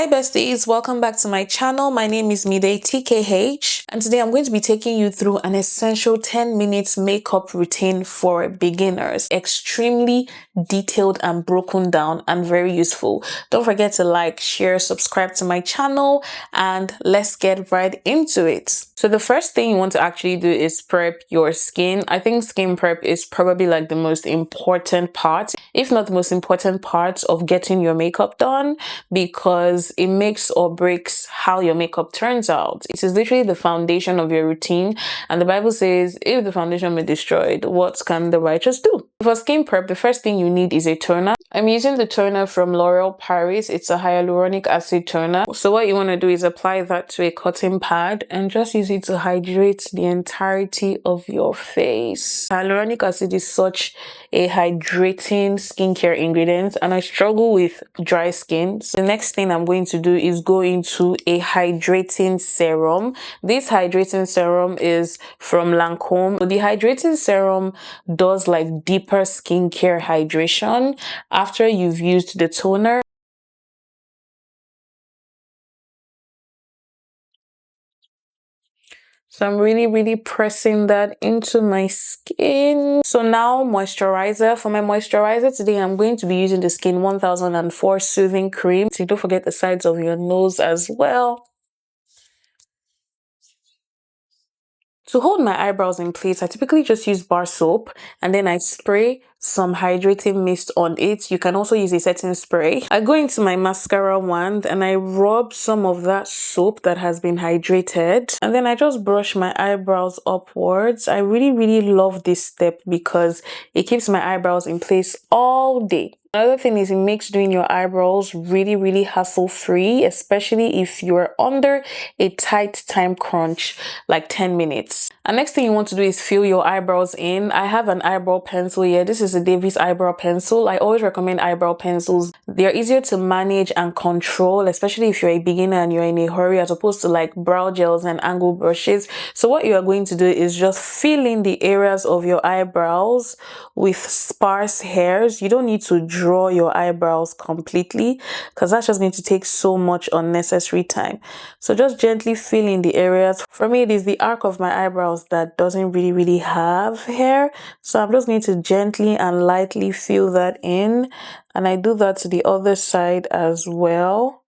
Hi besties, welcome back to my channel. My name is Mide TKH and today I'm going to be taking you through an essential 10 minutes makeup routine for beginners. Extremely detailed and broken down and very useful. Don't forget to like, share, subscribe to my channel and let's get right into it. So the first thing you want to actually do is prep your skin. I think skin prep is probably like the most important part, if not the most important part of getting your makeup done, because it makes or breaks how your makeup turns out. It is literally the foundation of your routine, and the Bible says, if the foundation be destroyed, what can the righteous do? For skin prep, the first thing you need is a toner. I'm using the toner from L'Oreal Paris. It's a hyaluronic acid toner. So what you want to do is apply that to a cotton pad and just use it to hydrate the entirety of your face. Hyaluronic acid is such a hydrating skincare ingredient and I struggle with dry skin. So the next thing I'm going to do is go into a hydrating serum. This hydrating serum is from Lancome. So the hydrating serum does like deeper skincare hydration after you've used the toner. So I'm really pressing that into my skin. So now moisturizer. For my moisturizer today, I'm going to be using the Skin 1004 Soothing Cream. So don't forget the sides of your nose as well. To hold my eyebrows in place, I typically just use bar soap and then I spray some hydrating mist on it. You can also use a setting spray. I go into my mascara wand and I rub some of that soap that has been hydrated and then I just brush my eyebrows upwards. I really love this step because it keeps my eyebrows in place all day. Another thing is it makes doing your eyebrows really hassle-free, especially if you're under a tight time crunch, like 10 minutes. And next thing you want to do is fill your eyebrows in. I have an eyebrow pencil here. This is a Davis eyebrow pencil. I always recommend eyebrow pencils. They're easier to manage and control, especially if you're a beginner and you're in a hurry, as opposed to like brow gels and angle brushes. So what you are going to do is just fill in the areas of your eyebrows with sparse hairs. You don't need to draw your eyebrows completely because that's just going to take so much unnecessary time. So just gently fill in the areas. For me, it is the arc of my eyebrows that doesn't really have hair. So I'm just going to gently and lightly fill that in. And I do that to the other side as well.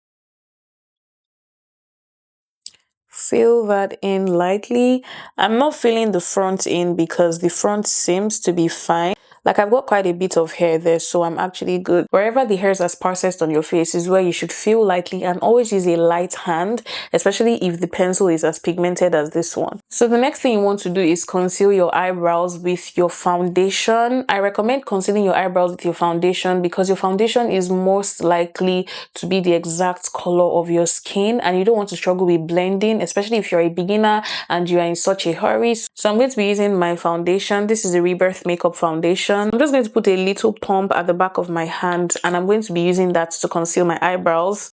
Fill that in lightly. I'm not filling the front in because the front seems to be fine. Like I've got quite a bit of hair there, so I'm actually good. Wherever the hairs are sparsest on your face is where you should fill lightly and always use a light hand, especially if the pencil is as pigmented as this one. So the next thing you want to do is conceal your eyebrows with your foundation. I recommend concealing your eyebrows with your foundation because your foundation is most likely to be the exact color of your skin and you don't want to struggle with blending, especially if you're a beginner and you are in such a hurry. So I'm going to be using my foundation. This is a Rebirth Makeup Foundation. I'm just going to put a little pump at the back of my hand and I'm going to be using that to conceal my eyebrows.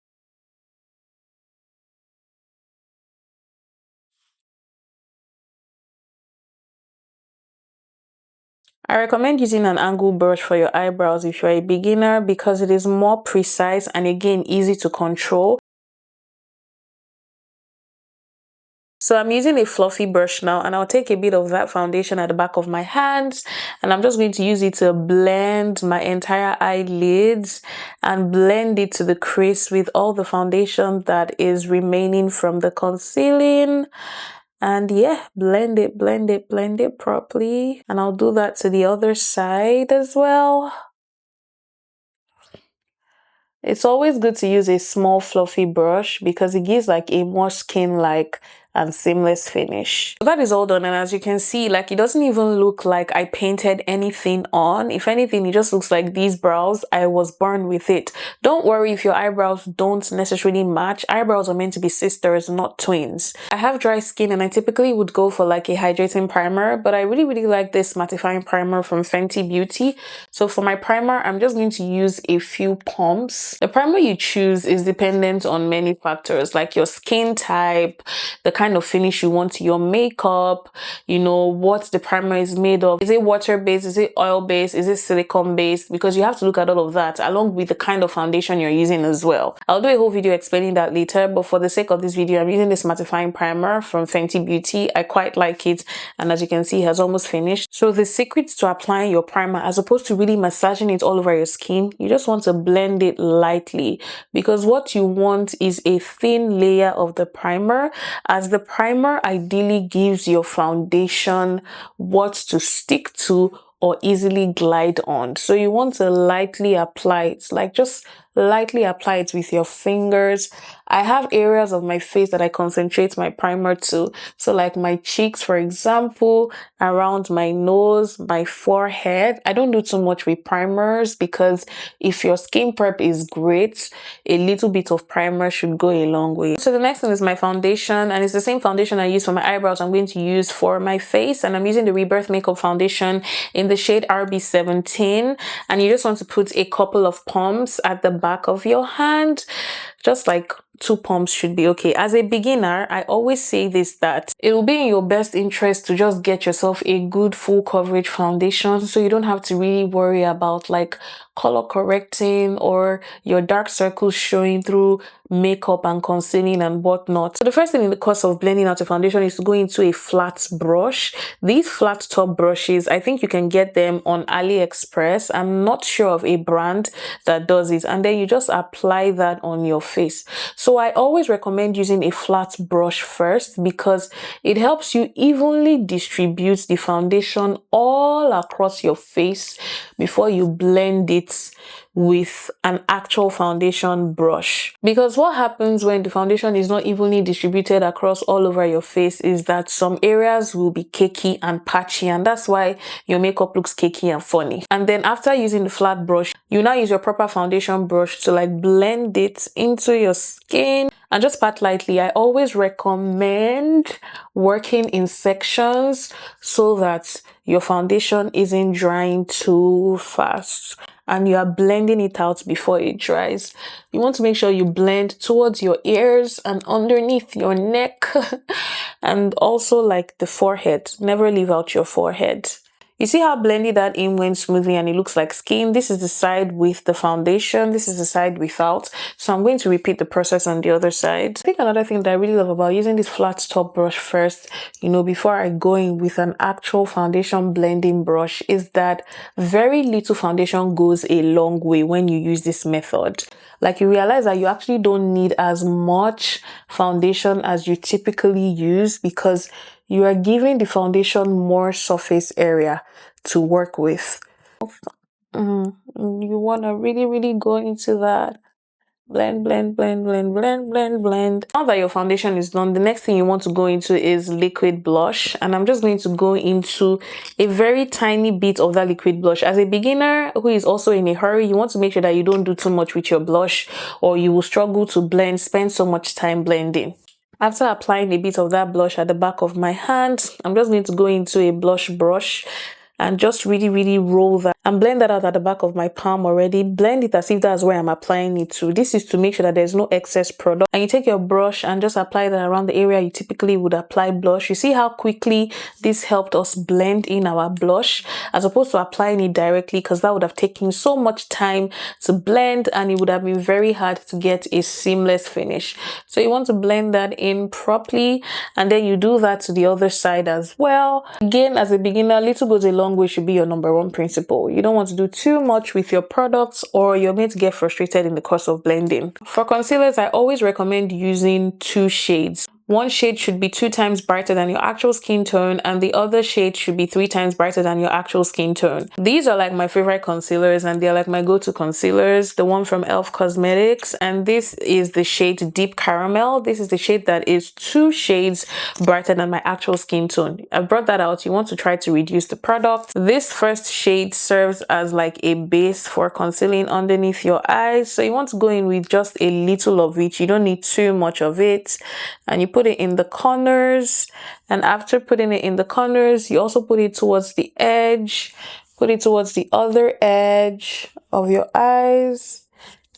I recommend using an angle brush for your eyebrows if you're a beginner because it is more precise and again easy to control. So I'm using a fluffy brush now and I'll take a bit of that foundation at the back of my hands and I'm just going to use it to blend my entire eyelids and blend it to the crease with all the foundation that is remaining from the concealing. And yeah, blend it properly. And I'll do that to the other side as well. It's always good to use a small fluffy brush because it gives like a more skin-like and seamless finish. So that is all done and as you can see, like it doesn't even look like I painted anything on. If anything, it just looks like these brows, I was born with it. Don't worry if your eyebrows don't necessarily match. Eyebrows are meant to be sisters, not twins. I have dry skin and I typically would go for like a hydrating primer, but I really like this mattifying primer from Fenty Beauty. So for my primer, I'm just going to use a few pumps. The primer you choose is dependent on many factors like your skin type, the kind kind of finish you want to your makeup, you know, what the primer is made of. Is it water-based? Is it oil-based? Is it silicone-based? Because you have to look at all of that along with the kind of foundation you're using as well. I'll do a whole video explaining that later, but for the sake of this video, I'm using this mattifying primer from Fenty Beauty. I quite like it, and as you can see, it has almost finished. So the secret to applying your primer, as opposed to really massaging it all over your skin, you just want to blend it lightly, because what you want is a thin layer of the primer, as the primer ideally gives your foundation what to stick to or easily glide on. So you want to lightly apply it, like just lightly apply it with your fingers. I have areas of my face that I concentrate my primer to. So like my cheeks, for example, around my nose, my forehead. I don't do too much with primers because if your skin prep is great, a little bit of primer should go a long way. So the next one is my foundation, and it's the same foundation I use for my eyebrows I'm going to use for my face, and I'm using the Rebirth Makeup Foundation in the shade RB17, and you just want to put a couple of pumps at the back of your hand, just like 2 pumps should be okay. As a beginner, I always say this, that it will be in your best interest to just get yourself a good full coverage foundation, so you don't have to really worry about like color correcting or your dark circles showing through makeup and concealing and whatnot. So the first thing in the course of blending out a foundation is to go into a flat brush. These flat top brushes, I think you can get them on AliExpress. I'm not sure of a brand that does it, and then you just apply that on your face. So I always recommend using a flat brush first, because it helps you evenly distribute the foundation all across your face before you blend it with an actual foundation brush. Because what happens when the foundation is not evenly distributed across all over your face is that some areas will be cakey and patchy, and that's why your makeup looks cakey and funny. And then after using the flat brush, you now use your proper foundation brush to like blend it into your skin and just pat lightly. I always recommend working in sections so that your foundation isn't drying too fast and you are blending it out before it dries. You want to make sure you blend towards your ears and underneath your neck and also like the forehead. Never leave out your forehead. You see how blended that in went smoothly and it looks like skin? This is the side with the foundation. This is the side without. So I'm going to repeat the process on the other side. I think another thing that I really love about using this flat top brush first, you know, before I go in with an actual foundation blending brush, is that very little foundation goes a long way when you use this method. Like, you realize that you actually don't need as much foundation as you typically use, because you are giving the foundation more surface area to work with. You want to really go into that. Blend, blend, blend, blend, blend, blend, blend. Now that your foundation is done, the next thing you want to go into is liquid blush. And I'm just going to go into a very tiny bit of that liquid blush. As a beginner who is also in a hurry, you want to make sure that you don't do too much with your blush, or you will struggle to blend, spend so much time blending. After applying a bit of that blush at the back of my hand, I'm just going to go into a blush brush and just really roll that and blend that out at the back of my palm already. Blend it as if that's where I'm applying it to. This is to make sure that there's no excess product. And you take your brush and just apply that around the area you typically would apply blush. You see how quickly this helped us blend in our blush, as opposed to applying it directly, because that would have taken so much time to blend and it would have been very hard to get a seamless finish. So you want to blend that in properly, and then you do that to the other side as well. Again, as a beginner, little goes a long way should be your number one principle. You don't want to do too much with your products, or you're going to get frustrated in the course of blending. For concealers, I always recommend using 2 shades. One shade should be 2 times brighter than your actual skin tone, and the other shade should be 3 times brighter than your actual skin tone. These are like my favorite concealers, and they're like my go-to concealers. The one from e.l.f. Cosmetics, and this is the shade Deep Caramel. This is the shade that is 2 shades brighter than my actual skin tone. I brought that out. You want to try to reduce the product. This first shade serves as like a base for concealing underneath your eyes. So you want to go in with just a little of each. You don't need too much of it. And you put it in the corners, and after putting it in the corners, you also put it towards the edge, put it towards the other edge of your eyes,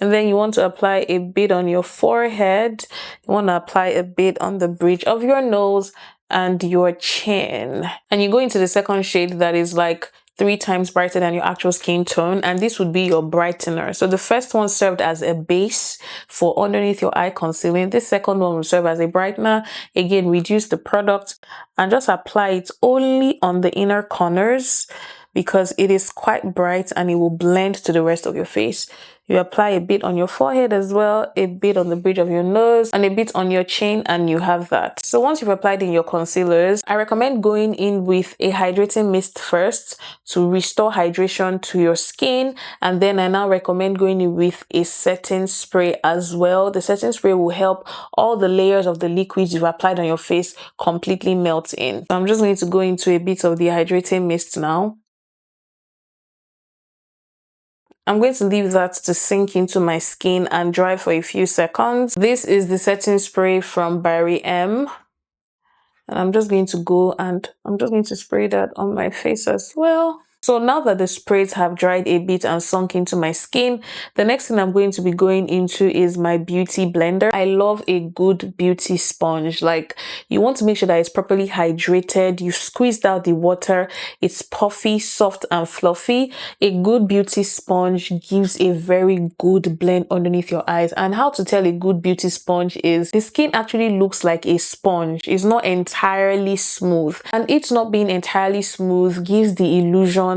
And then you want to apply a bit on your forehead. You want to apply a bit on the bridge of your nose and your chin. And you go into the second shade that is like 3 times brighter than your actual skin tone, and this would be your brightener. So the first one served as a base for underneath your eye concealing. This second one will serve as a brightener. Again, reduce the product and just apply it only on the inner corners because it is quite bright and it will blend to the rest of your face. You apply a bit on your forehead as well, a bit on the bridge of your nose, and a bit on your chin, and you have that. So once you've applied in your concealers, I recommend going in with a hydrating mist first to restore hydration to your skin, and then I now recommend going in with a setting spray as well. The setting spray will help all the layers of the liquids you've applied on your face completely melt in. So I'm just going to go into a bit of the hydrating mist now. I'm going to leave that to sink into my skin and dry for a few seconds. This is the setting spray from Barry M. And I'm just going to go and I'm just going to spray that on my face as well. So now that the sprays have dried a bit and sunk into my skin, the next thing I'm going to be going into is my beauty blender. I love a good beauty sponge. Like, you want to make sure that it's properly hydrated. You've squeezed out the water. It's puffy, soft, and fluffy. A good beauty sponge gives a very good blend underneath your eyes. And how to tell a good beauty sponge is the skin actually looks like a sponge. It's not entirely smooth. And it's not being entirely smooth gives the illusion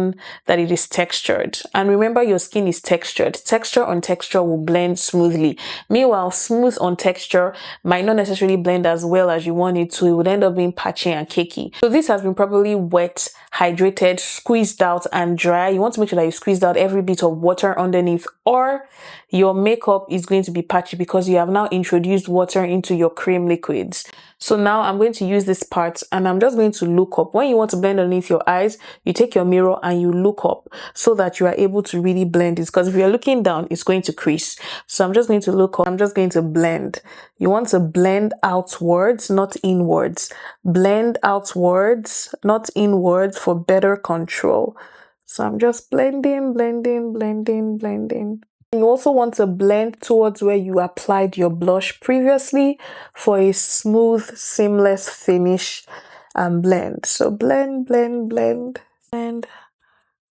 that it is textured. And remember, your skin is textured. Texture on texture will blend smoothly. Meanwhile, smooth on texture might not necessarily blend as well as you want it to. It would end up being patchy and cakey. So this has been properly wet, hydrated, squeezed out, and dry. You want to make sure that you squeezed out every bit of water underneath, or your makeup is going to be patchy because you have now introduced water into your cream liquids. So now I'm going to use this part and I'm just going to look up. When you want to blend underneath your eyes, you take your mirror and you look up so that you are able to really blend this, because if you're looking down, it's going to crease. So I'm just going to look up. I'm just going to blend. You want to blend outwards, not inwards. Blend outwards, not inwards, for better control. So I'm just blending, blending, blending, blending. You also want to blend towards where you applied your blush previously for a smooth, seamless finish and blend. So blend, blend, blend, blend,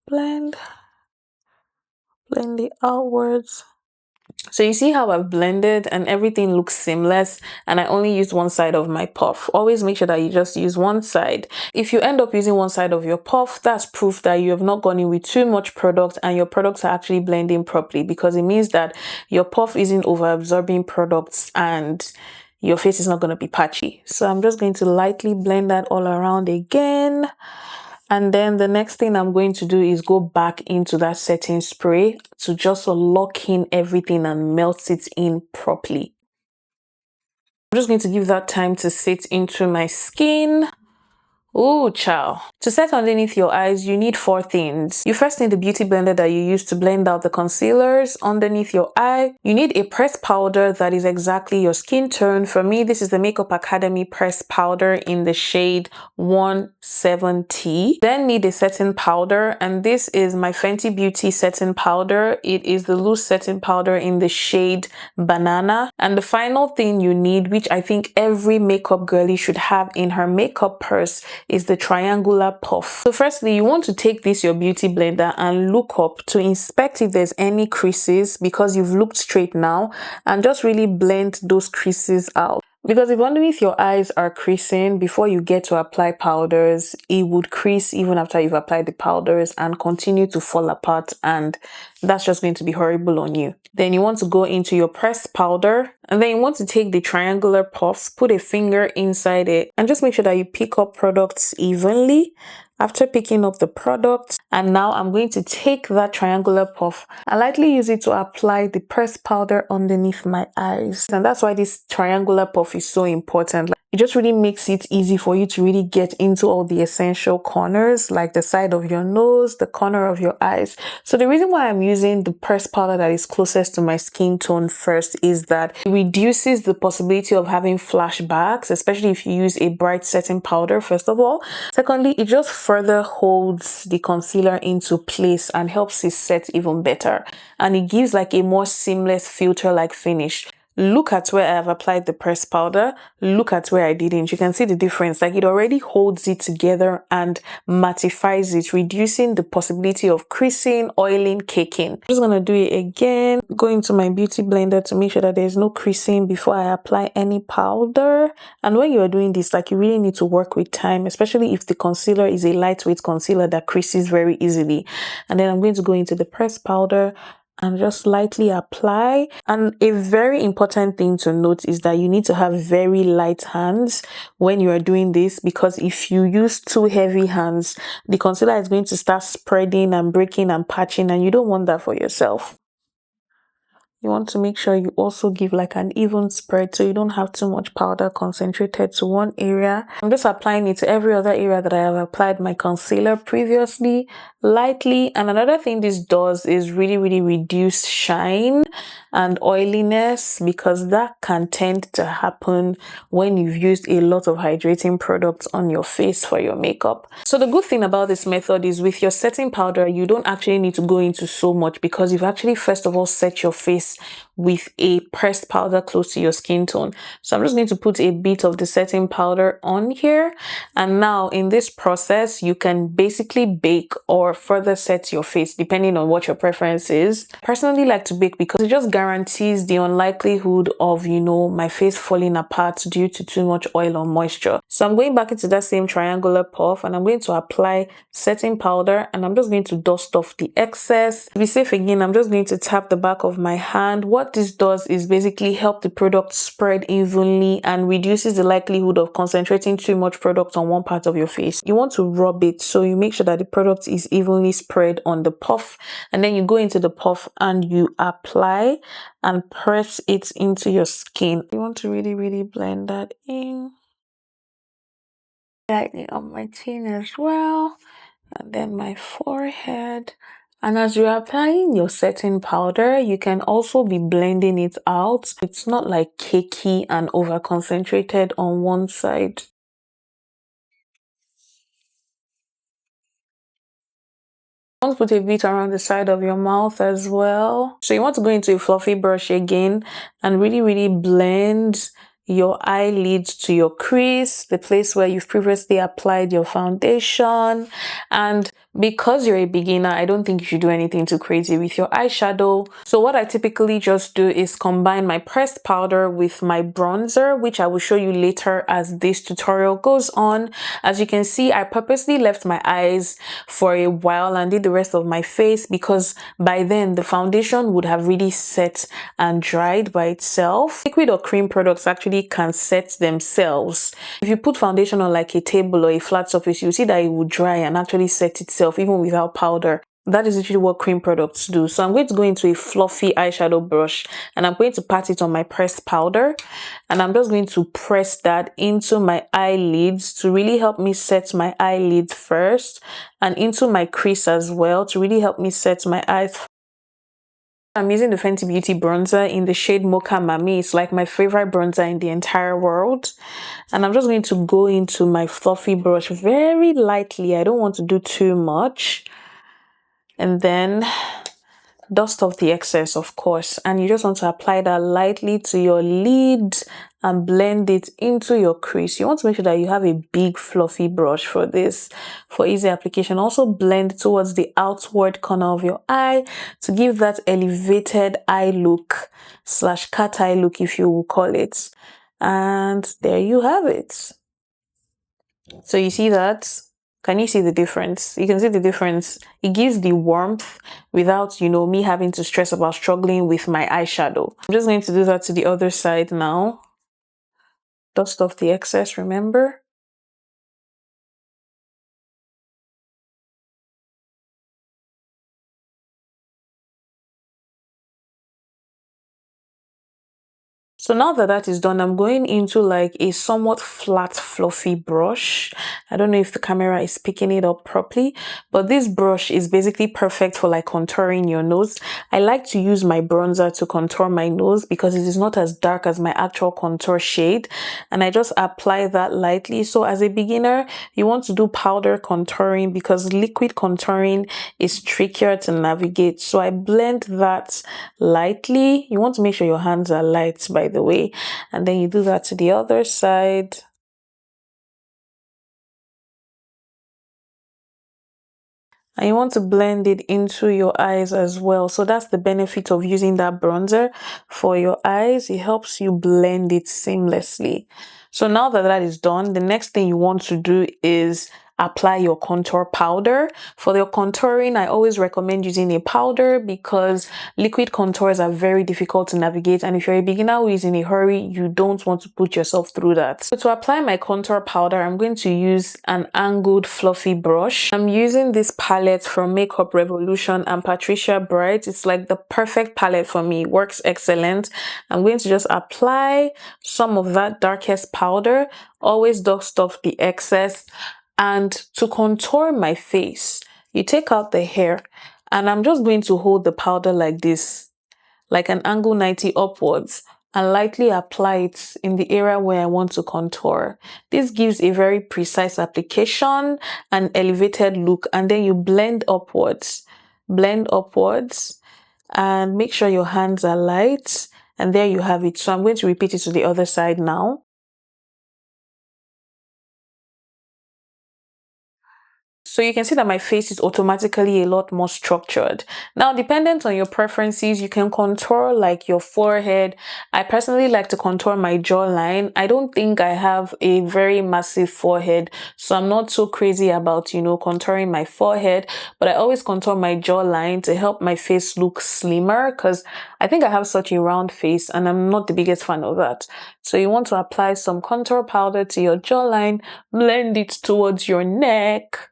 blend, blend it outwards. So you see how I've blended and everything looks seamless, and I only used one side of my puff. Always make sure that you just use one side. If you end up using one side of your puff, that's proof that you have not gone in with too much product and your products are actually blending properly, because it means that your puff isn't over absorbing products and your face is not going to be patchy. So I'm just going to lightly blend that all around again. And then the next thing I'm going to do is go back into that setting spray to just lock in everything and melt it in properly. I'm just going to give that time to sit into my skin. Ooh, ciao. To set underneath your eyes, you need 4 things. You first need the beauty blender that you use to blend out the concealers underneath your eye. You need a pressed powder that is exactly your skin tone. For me, this is the Makeup Academy pressed powder in the shade 170. Then need a setting powder, and this is my Fenty Beauty setting powder. It is the loose setting powder in the shade Banana. And the final thing you need, which I think every makeup girly should have in her makeup purse, is the triangular puff. So firstly, you want to take this, your beauty blender, and look up to inspect if there's any creases, because you've looked straight now, and just really blend those creases out. Because if underneath your eyes are creasing before you get to apply powders, it would crease even after you've applied the powders and continue to fall apart, and that's just going to be horrible on you. Then you want to go into your pressed powder, and then you want to take the triangular puffs, put a finger inside it, and just make sure that you pick up products evenly. After picking up the product, and now I'm going to take that triangular puff and lightly use it to apply the pressed powder underneath my eyes. And that's why this triangular puff is so important. It just really makes it easy for you to really get into all the essential corners, like the side of your nose, the corner of your eyes. So the reason why I'm using the pressed powder that is closest to my skin tone first is that it reduces the possibility of having flashbacks, especially if you use a bright setting powder, first of all. Secondly, it just further holds the concealer into place and helps it set even better. And it gives like a more seamless filter-like finish. Look at where I have applied the pressed powder. Look at where I didn't. You can see the difference. Like, it already holds it together and mattifies it, reducing the possibility of creasing, oiling, caking. I'm just gonna do it again. Go into my beauty blender to make sure that there's no creasing before I apply any powder. And when you are doing this, like, you really need to work with time, especially if the concealer is a lightweight concealer that creases very easily. And then I'm going to go into the pressed powder and just lightly apply. And a very important thing to note is that you need to have very light hands when you are doing this, because if you use too heavy hands, the concealer is going to start spreading and breaking and patching, and you don't want that for yourself. You want to make sure you also give like an even spread so you don't have too much powder concentrated to one area. I'm just applying it to every other area that I have applied my concealer previously, lightly. And another thing this does is really reduce shine and oiliness, because that can tend to happen when you've used a lot of hydrating products on your face for your makeup. So the good thing about this method is with your setting powder, you don't actually need to go into so much, because you've actually first of all set your face with a pressed powder close to your skin tone. So I'm just going to put a bit of the setting powder on here. And now in this process, you can basically bake or further set your face depending on what your preference is. I personally like to bake because it just guarantees the unlikelihood of, you know, my face falling apart due to too much oil or moisture. So I'm going back into that same triangular puff and I'm going to apply setting powder, and I'm just going to dust off the excess. To be safe again, I'm just going to tap the back of my hand. What this does is basically help the product spread evenly and reduces the likelihood of concentrating too much product on one part of your face. You want to rub it so you make sure that the product is evenly spread on the puff, and then you go into the puff and you apply and press it into your skin. You want to really blend that in. Lightly on my chin as well, and then my forehead. And as you're applying your setting powder, you can also be blending it out. It's not like cakey and over concentrated on one side. You want to put a bit around the side of your mouth as well. So you want to go into a fluffy brush again and really blend your eyelids to your crease, the place where you've previously applied your foundation. And because you're a beginner, I don't think you should do anything too crazy with your eyeshadow. So what I typically just do is combine my pressed powder with my bronzer, which I will show you later as this tutorial goes on. As you can see, I purposely left my eyes for a while and did the rest of my face, because by then the foundation would have really set and dried by itself. Liquid or cream products actually can set themselves. If you put foundation on like a table or a flat surface, you'll see that it will dry and actually set itself even without powder. That is usually what cream products do. So I'm going to go into a fluffy eyeshadow brush and I'm going to pat it on my pressed powder, and I'm just going to press that into my eyelids to really help me set my eyelids first, and into my crease as well to really help me set my eyes. I'm using the Fenty Beauty bronzer in the shade Mocha Mami. It's like my favorite bronzer in the entire world. And I'm just going to go into my fluffy brush very lightly. I don't want to do too much. And then dust off the excess, of course, and you just want to apply that lightly to your lid and blend it into your crease. You want to make sure that you have a big fluffy brush for this, for easy application. Also blend towards the outward corner of your eye to give that elevated eye look / cat eye look, if you will call it. And there you have it. So you see that? Can you see the difference? You can see the difference. It gives the warmth without, you know, me having to stress about struggling with my eyeshadow. I'm just going to do that to the other side now. Dust off the excess, remember? So now that that is done, I'm going into like a somewhat flat, fluffy brush. I don't know if the camera is picking it up properly, but this brush is basically perfect for like contouring your nose. I like to use my bronzer to contour my nose because it is not as dark as my actual contour shade. And I just apply that lightly. So as a beginner, you want to do powder contouring because liquid contouring is trickier to navigate. So I blend that lightly. You want to make sure your hands are light, by the way, and then you do that to the other side. And you want to blend it into your eyes as well. So that's the benefit of using that bronzer for your eyes. It helps you blend it seamlessly. So now that that is done, the next thing you want to do is apply your contour powder. For your contouring, I always recommend using a powder because liquid contours are very difficult to navigate. And if you're a beginner who is in a hurry, you don't want to put yourself through that. So to apply my contour powder, I'm going to use an angled fluffy brush. I'm using this palette from Makeup Revolution and Patricia Bright. It's like the perfect palette for me. It works excellent. I'm going to just apply some of that darkest powder. Always dust off the excess. And to contour my face, you take out the hair and I'm just going to hold the powder like this, like an angle 90 upwards, and lightly apply it in the area where I want to contour. This gives a very precise application and elevated look, and then you blend upwards, and make sure your hands are light, and there you have it. So I'm going to repeat it to the other side now. So you can see that my face is automatically a lot more structured. Now, dependent on your preferences, you can contour like your forehead. I personally like to contour my jawline. I don't think I have a very massive forehead, so I'm not so crazy about, contouring my forehead, but I always contour my jawline to help my face look slimmer because I think I have such a round face and I'm not the biggest fan of that. So you want to apply some contour powder to your jawline, blend it towards your neck.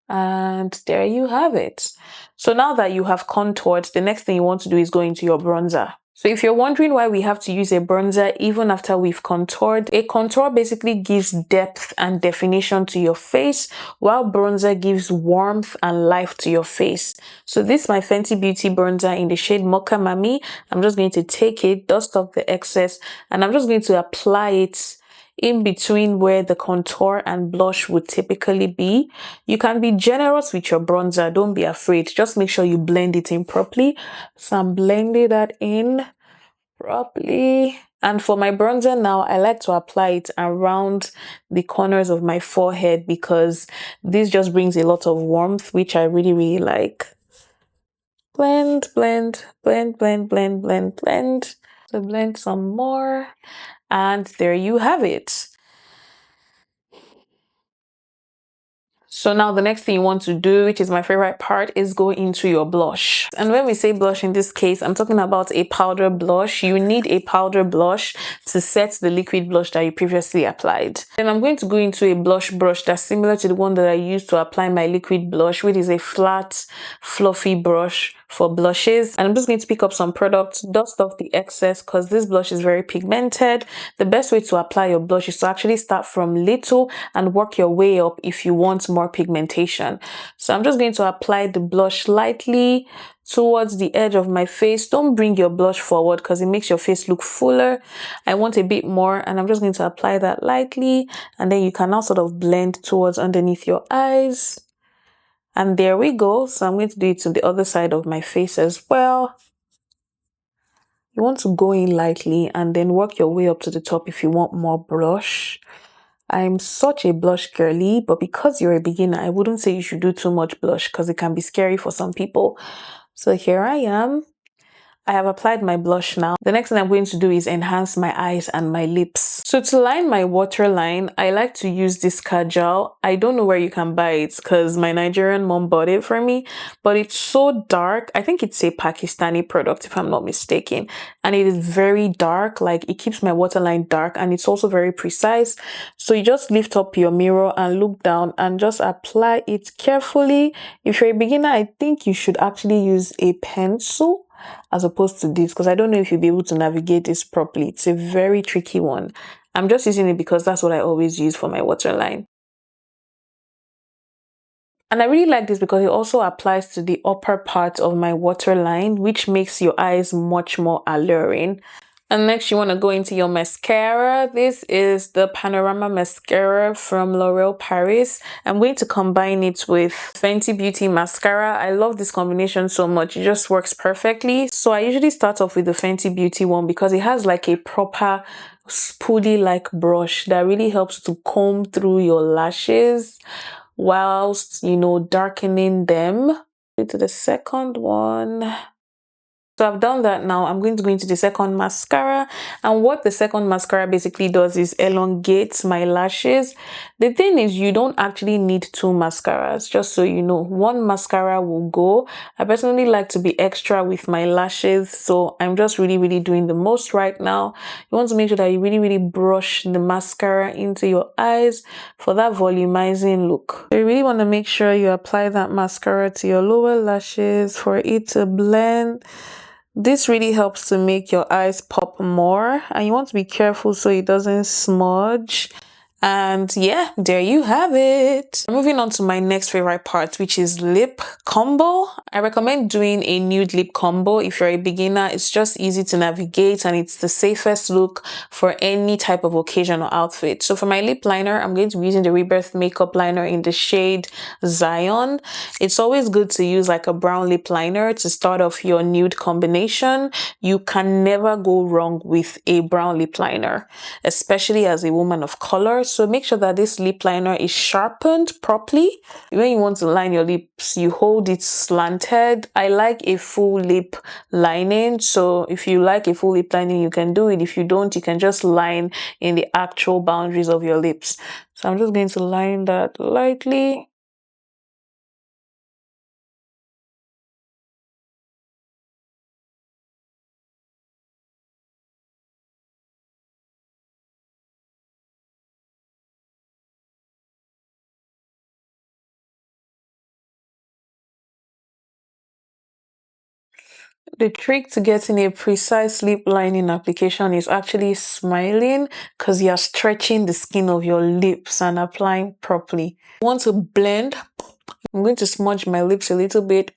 And there you have it. So now that you have contoured, the next thing you want to do is go into your bronzer. So if you're wondering why we have to use a bronzer even after we've contoured, a contour basically gives depth and definition to your face, while bronzer gives warmth and life to your face. So this is my Fenty Beauty bronzer in the shade Mocha Mami. I'm just going to take it, dust off the excess, and I'm just going to apply it in between where the contour and blush would typically be. You can be generous with your bronzer. Don't be afraid. Just make sure you blend it in properly. So I'm blending that in properly. And for my bronzer now, I like to apply it around the corners of my forehead because this just brings a lot of warmth, which I really, really like. Blend, blend, blend, blend, blend, blend, blend. So blend some more. And there you have it. So now the next thing you want to do, which is my favorite part, is go into your blush. And when we say blush in this case, I'm talking about a powder blush. You need a powder blush to set the liquid blush that you previously applied. Then I'm going to go into a blush brush that's similar to the one that I used to apply my liquid blush, which is a flat, fluffy brush for blushes. And I'm just going to pick up some products, dust off the excess because this blush is very pigmented. The best way to apply your blush is to actually start from little and work your way up if you want more pigmentation. So I'm just going to apply the blush lightly towards the edge of my face. Don't bring your blush forward because it makes your face look fuller. I want a bit more, and I'm just going to apply that lightly, and then you can now sort of blend towards underneath your eyes. And there we go. So I'm going to do it to the other side of my face as well. You want to go in lightly and then work your way up to the top if you want more blush. I'm such a blush girly, but because you're a beginner, I wouldn't say you should do too much blush because it can be scary for some people. So here I am. I have applied my blush now. The next thing I'm going to do is enhance my eyes and my lips. So to line my waterline, I like to use this kajal. I don't know where you can buy it because my Nigerian mom bought it for me, but it's so dark. I think it's a Pakistani product if I'm not mistaken. And it is very dark, like it keeps my waterline dark, and it's also very precise. So you just lift up your mirror and look down and just apply it carefully. If you're a beginner, I think you should actually use a pencil. as opposed to this, because I don't know if you'll be able to navigate this properly. It's a very tricky one. I'm just using it because that's what I always use for my waterline. And I really like this because it also applies to the upper part of my waterline, which makes your eyes much more alluring. And next you want to go into your mascara. This is the Panorama Mascara from L'Oreal Paris. I'm going to combine it with Fenty Beauty Mascara. I love this combination so much. It just works perfectly. So I usually start off with the Fenty Beauty one because it has like a proper spoolie like brush that really helps to comb through your lashes whilst, darkening them. To the second one. So I've done that now. I'm going to go into the second mascara. And what the second mascara basically does is elongates my lashes. The thing is, you don't actually need two mascaras, just so you know. One mascara will go. I personally like to be extra with my lashes. So I'm just really, really doing the most right now. You want to make sure that you really, really brush the mascara into your eyes for that volumizing look. So you really want to make sure you apply that mascara to your lower lashes for it to blend. This really helps to make your eyes pop more, and you want to be careful so it doesn't smudge. And yeah, there you have it. Moving on to my next favorite part, which is lip combo. I recommend doing a nude lip combo if you're a beginner. It's just easy to navigate and it's the safest look for any type of occasion or outfit. So for my lip liner, I'm going to be using the Rebirth makeup liner in the shade Zion. It's always good to use like a brown lip liner to start off your nude combination. You can never go wrong with a brown lip liner, especially as a woman of color. So make sure that this lip liner is sharpened properly. When you want to line your lips, you hold it slanted. I like a full lip lining. So if you like a full lip lining, you can do it. If you don't, you can just line in the actual boundaries of your lips. So I'm just going to line that lightly. The trick to getting a precise lip lining application is actually smiling, because you're stretching the skin of your lips and applying properly. You want to blend. I'm going to smudge my lips a little bit.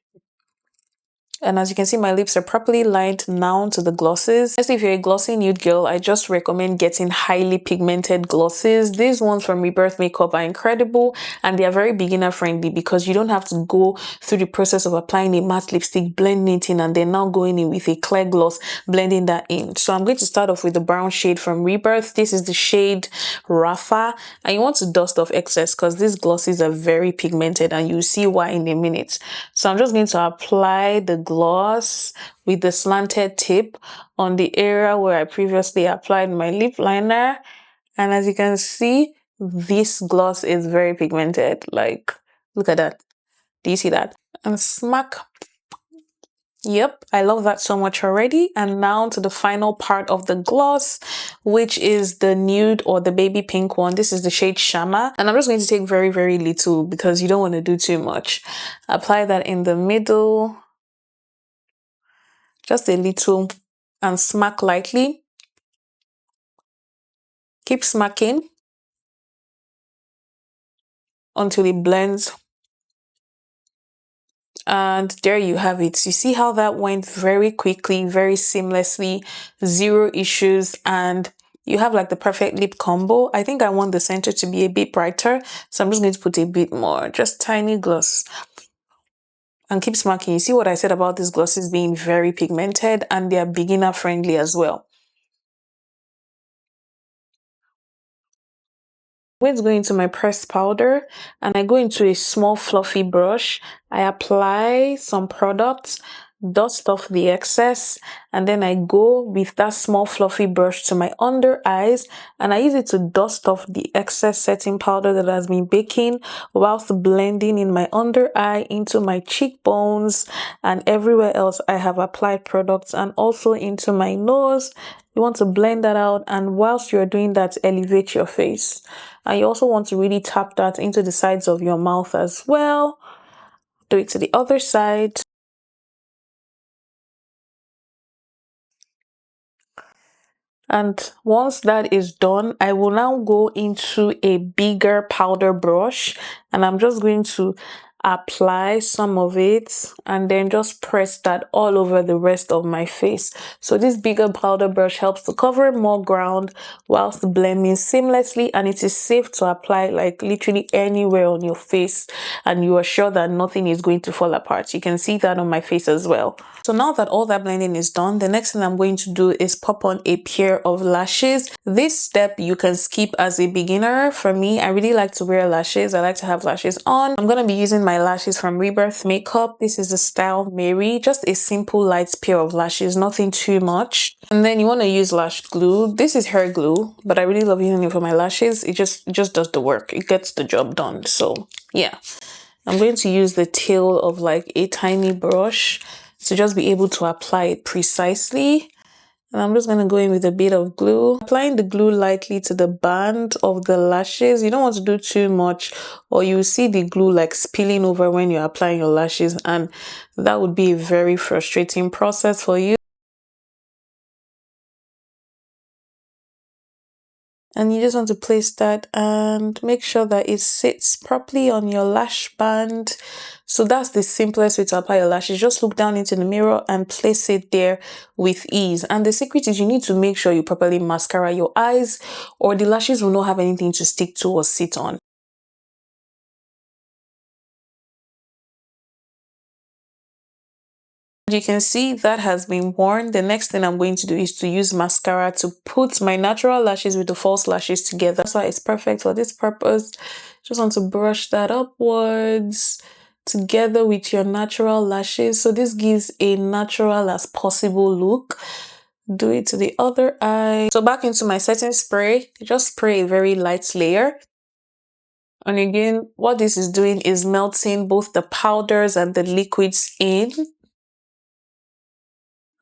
And as you can see, my lips are properly lined now to the glosses. Especially if you're a glossy nude girl, I just recommend getting highly pigmented glosses. These ones from Rebirth Makeup are incredible, and they are very beginner friendly because you don't have to go through the process of applying a matte lipstick, blending it in, and then now going in with a clear gloss, blending that in. So I'm going to start off with the brown shade from Rebirth. This is the shade Rafa, and you want to dust off excess because these glosses are very pigmented, and you'll see why in a minute. So I'm just going to apply the gloss with the slanted tip on the area where I previously applied my lip liner. And as you can see, this gloss is very pigmented. Like, look at that. Do you see that? And smack. Yep, I love that so much already. And now to the final part of the gloss, which is the nude or the baby pink one. This is the shade Shama. And I'm just going to take very, very little because you don't want to do too much. Apply that in the middle. Just a little, and smack lightly. Keep smacking until it blends. And there you have it. You see how that went very quickly, very seamlessly, zero issues, and you have like the perfect lip combo. I think I want the center to be a bit brighter, so I'm just going to put a bit more, just tiny gloss. And keep smacking. You see what I said about these glosses being very pigmented, and they are beginner friendly as well. I'm going to go into my pressed powder, and I go into a small fluffy brush. I apply some products, dust off the excess, and then I go with that small fluffy brush to my under eyes, and I use it to dust off the excess setting powder that has been baking whilst blending in my under eye into my cheekbones and everywhere else I have applied products, and also into my nose. You want to blend that out, and whilst you're doing that, elevate your face. And you also want to really tap that into the sides of your mouth as well. Do it to the other side. And once that is done, I will now go into a bigger powder brush and I'm just going to apply some of it and then just press that all over the rest of my face. So this bigger powder brush helps to cover more ground whilst blending seamlessly, and it is safe to apply like literally anywhere on your face and you are sure that nothing is going to fall apart. You can see that on my face as well. So now that all that blending is done, the next thing I'm going to do is pop on a pair of lashes. This step you can skip as a beginner. For me, I really like to wear lashes. I like to have lashes on. I'm going to be using my lashes from Rebirth Makeup. This is the style Mary. Just a simple light pair of lashes, nothing too much. And then you want to use lash glue. This is hair glue, but I really love using it for my lashes. It just does the work. It gets the job done. So yeah, I'm going to use the tail of like a tiny brush to just be able to apply it precisely. And I'm just going to go in with a bit of glue, applying the glue lightly to the band of the lashes. You don't want to do too much or you see the glue like spilling over when you're applying your lashes, and that would be a very frustrating process for you. And you just want to place that and make sure that it sits properly on your lash band. So that's the simplest way to apply your lashes. Just look down into the mirror and place it there with ease. And the secret is you need to make sure you properly mascara your eyes or the lashes will not have anything to stick to or sit on. You can see that has been worn. The next thing I'm going to do is to use mascara to put my natural lashes with the false lashes together. That's why it's perfect for this purpose. Just want to brush that upwards together with your natural lashes. So this gives a natural as possible look. Do it to the other eye. So back into my setting spray, just spray a very light layer. And again, what this is doing is melting both the powders and the liquids in.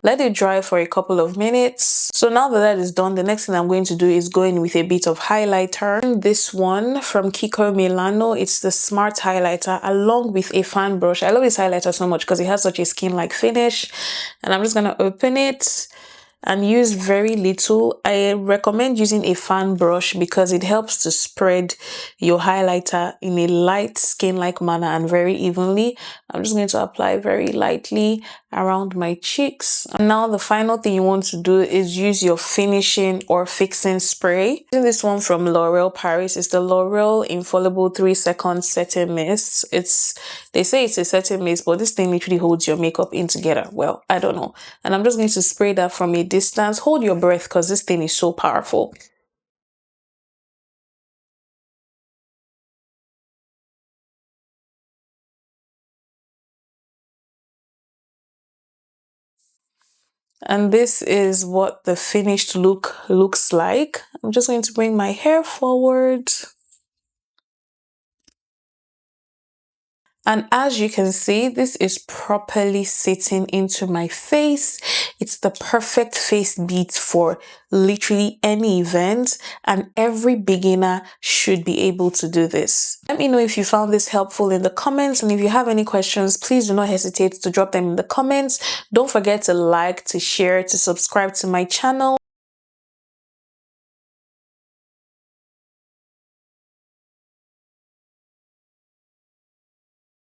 Let it dry for a couple of minutes. So now that that is done, the next thing I'm going to do is go in with a bit of highlighter. This one from Kiko Milano, it's the Smart Highlighter along with a fan brush. I love this highlighter so much because it has such a skin-like finish. And I'm just going to open it and use very little. I recommend using a fan brush because it helps to spread your highlighter in a light skin-like manner and very evenly. I'm just going to apply very lightly around my cheeks. And now the final thing you want to do is use your finishing or fixing spray. This one from L'Oreal Paris is the L'Oreal Infallible 3-second setting mist. They say it's a setting mist, but this thing literally holds your makeup in together. Well, I don't know. And I'm just going to spray that from a distance. Hold your breath because this thing is so powerful. And this is what the finished look looks like. I'm just going to bring my hair forward. And as you can see, this is properly sitting into my face. It's the perfect face beat for literally any event, and every beginner should be able to do this. Let me know if you found this helpful in the comments, and if you have any questions, please do not hesitate to drop them in the comments. Don't forget to like, to share, to subscribe to my channel.